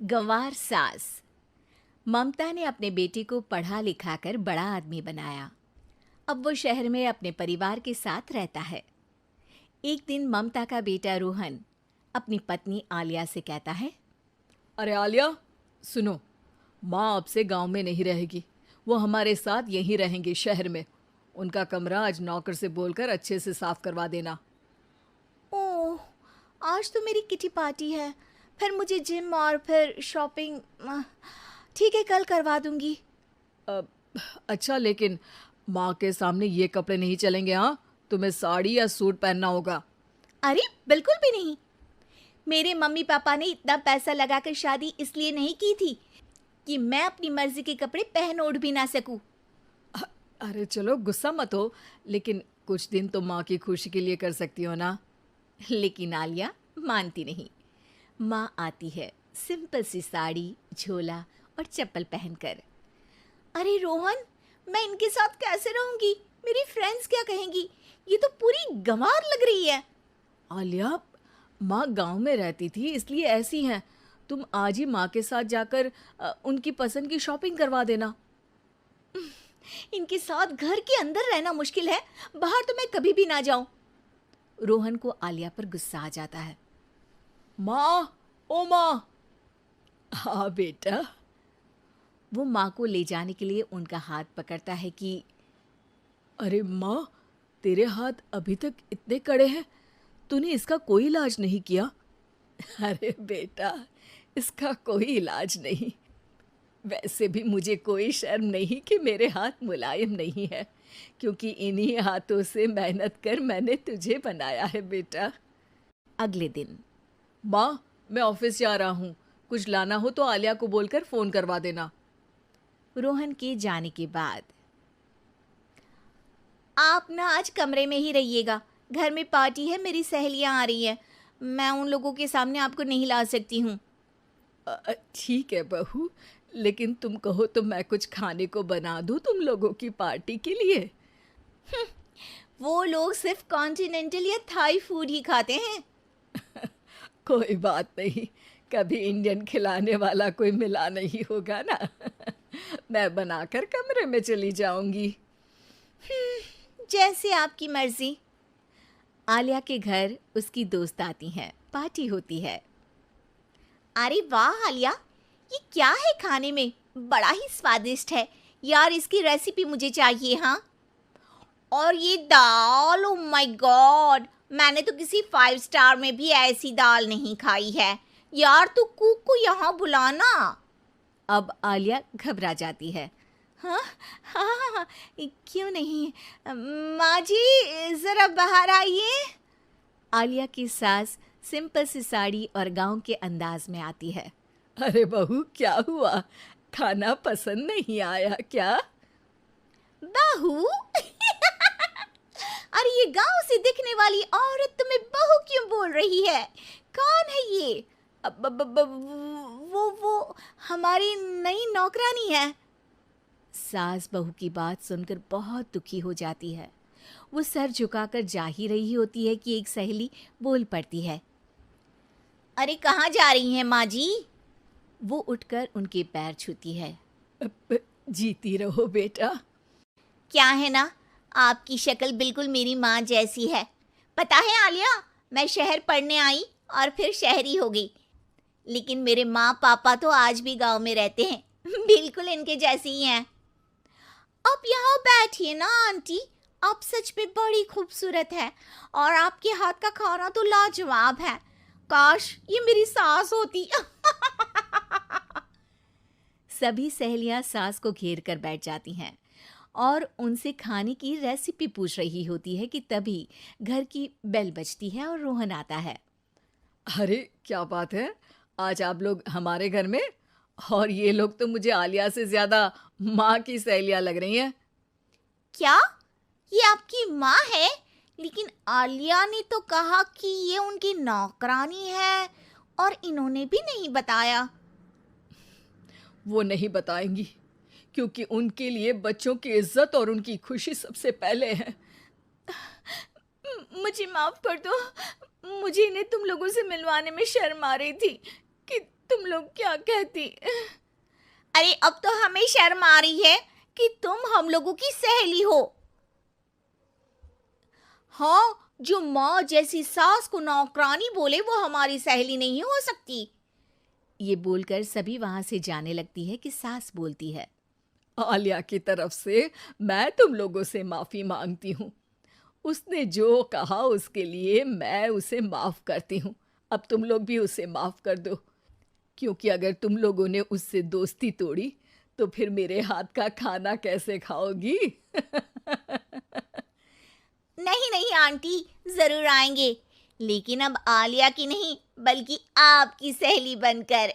गंवार सास। ममता ने अपने बेटे को पढ़ा लिखाकर बड़ा आदमी बनाया। अब वो शहर में अपने परिवार के साथ रहता है। एक दिन ममता का बेटा रोहन अपनी पत्नी आलिया से कहता है, अरे आलिया, सुनो, माँ अब से गांव में नहीं रहेगी। वो हमारे साथ यहीं रहेंगी शहर में। उनका कमरा आज नौकर से बोलकर अच्छे से साफ करवा देना। ओह, आज तो मेरी किटी पार्टी है, फिर मुझे जिम और फिर शॉपिंग। ठीक है, कल करवा दूंगी। अ, अच्छा, लेकिन माँ के सामने ये कपड़े नहीं चलेंगे। हाँ, तुम्हें साड़ी या सूट पहनना होगा। अरे बिल्कुल भी नहीं। मेरे मम्मी पापा ने इतना पैसा लगाकर शादी इसलिए नहीं की थी कि मैं अपनी मर्जी के कपड़े पहन ओढ़ भी ना सकूं। अरे चलो, गुस्सा मत हो, लेकिन कुछ दिन तो माँ की खुशी के लिए कर सकती हो ना। लेकिन आलिया मानती नहीं। माँ आती है सिंपल सी साड़ी, झोला और चप्पल पहनकर। अरे रोहन, मैं इनके साथ कैसे रहूंगी? मेरी फ्रेंड्स क्या कहेंगी? ये तो पूरी गंवार लग रही है। आलिया, माँ गांव में रहती थी इसलिए ऐसी हैं। तुम आज ही माँ के साथ जाकर उनकी पसंद की शॉपिंग करवा देना। इनके साथ घर के अंदर रहना मुश्किल है, बाहर तो मैं कभी भी ना जाऊं। रोहन को आलिया पर गुस्सा आ जाता है। माँ, ओ माँ। हाँ बेटा। वो माँ को ले जाने के लिए उनका हाथ पकड़ता है कि अरे माँ, तेरे हाथ अभी तक इतने कड़े हैं, तूने इसका कोई इलाज नहीं किया? अरे बेटा, इसका कोई इलाज नहीं। वैसे भी मुझे कोई शर्म नहीं कि मेरे हाथ मुलायम नहीं है, क्योंकि इन्हीं हाथों से मेहनत कर मैंने तुझे बनाया है बेटा। अगले दिन। माँ, मैं ऑफिस जा रहा हूँ। कुछ लाना हो तो आलिया को बोलकर फ़ोन करवा देना। रोहन के जाने के बाद, आप ना आज कमरे में ही रहिएगा, घर में पार्टी है, मेरी सहेलियां आ रही हैं, मैं उन लोगों के सामने आपको नहीं ला सकती हूँ। ठीक है बहू, लेकिन तुम कहो तो मैं कुछ खाने को बना दूँ तुम लोगों की पार्टी के लिए। वो लोग सिर्फ कॉन्टिनेंटल या थाई फूड ही खाते हैं। कोई बात नहीं, कभी इंडियन खिलाने वाला कोई मिला नहीं होगा ना। मैं बनाकर कमरे में चली जाऊंगी। जैसे आपकी मर्जी। आलिया के घर उसकी दोस्त आती हैं, पार्टी होती है। अरे वाह आलिया, ये क्या है खाने में? बड़ा ही स्वादिष्ट है यार, इसकी रेसिपी मुझे चाहिए। हाँ, और ये दाल, ओ माय गॉड, मैंने तो किसी 5 स्टार में भी ऐसी दाल नहीं खाई है। यार तू कुक को यहाँ बुलाना। अब आलिया घबरा जाती है। हाँ हाँ हाँ, क्यों नहीं। माँ जी ज़रा बाहर आइए। आलिया की सास सिंपल सी साड़ी और गांव के अंदाज में आती है। अरे बहू, क्या हुआ? खाना पसंद नहीं आया क्या? बहू? अरे ये गांव से दिखने वाली औरत तुम्हें बहू क्यों बोल रही है? कौन है ये? वो हमारी नई नौकरानी है। सास बहू की बात सुनकर बहुत दुखी हो जाती है। वो सर झुकाकर जा ही रही होती है कि एक सहेली बोल पड़ती है। अरे कहाँ जा रही हैं माँ जी? वो उठकर उनके पैर छूती है। जीती रहो बेटा। क्या है ना, आपकी शक्ल बिल्कुल मेरी माँ जैसी है। पता है आलिया, मैं शहर पढ़ने आई और फिर शहरी हो गई, लेकिन मेरे माँ पापा तो आज भी गांव में रहते हैं, बिल्कुल इनके जैसे ही हैं। आप यहाँ बैठिए ना आंटी, आप सच में बड़ी खूबसूरत है और आपके हाथ का खाना तो लाजवाब है। काश ये मेरी सास होती। सभी सहेलियां सास को घेर कर बैठ जाती हैं और उनसे खाने की रेसिपी पूछ रही होती है कि तभी घर की बेल बजती है और रोहन आता है। अरे क्या बात है, आज आप लोग हमारे घर में? और ये लोग तो मुझे आलिया से ज्यादा माँ की सहेलियाँ लग रही हैं। क्या ये आपकी माँ है? लेकिन आलिया ने तो कहा कि ये उनकी नौकरानी है और इन्होंने भी नहीं बताया। वो नहीं बताएंगी, क्योंकि उनके लिए बच्चों की इज्जत और उनकी खुशी सबसे पहले है। मुझे माफ कर दो, मुझे इन्हें तुम लोगों से मिलवाने में शर्म आ रही थी कि तुम लोग क्या कहती? अरे अब तो हमें शर्म आ रही है कि तुम हम लोगों की सहेली हो। हाँ, जो माँ जैसी सास को नौकरानी बोले वो हमारी सहेली नहीं हो सकती। ये बोलकर सभी वहां से जाने लगती है कि सास बोलती है, आलिया की तरफ से मैं तुम लोगों से माफ़ी मांगती हूँ। उसने जो कहा उसके लिए मैं उसे माफ़ करती हूँ। अब तुम लोग भी उसे माफ़ कर दो, क्योंकि अगर तुम लोगों ने उससे दोस्ती तोड़ी तो फिर मेरे हाथ का खाना कैसे खाओगी? नहीं नहीं आंटी, जरूर आएंगे, लेकिन अब आलिया की नहीं बल्कि आपकी सहेली बनकर।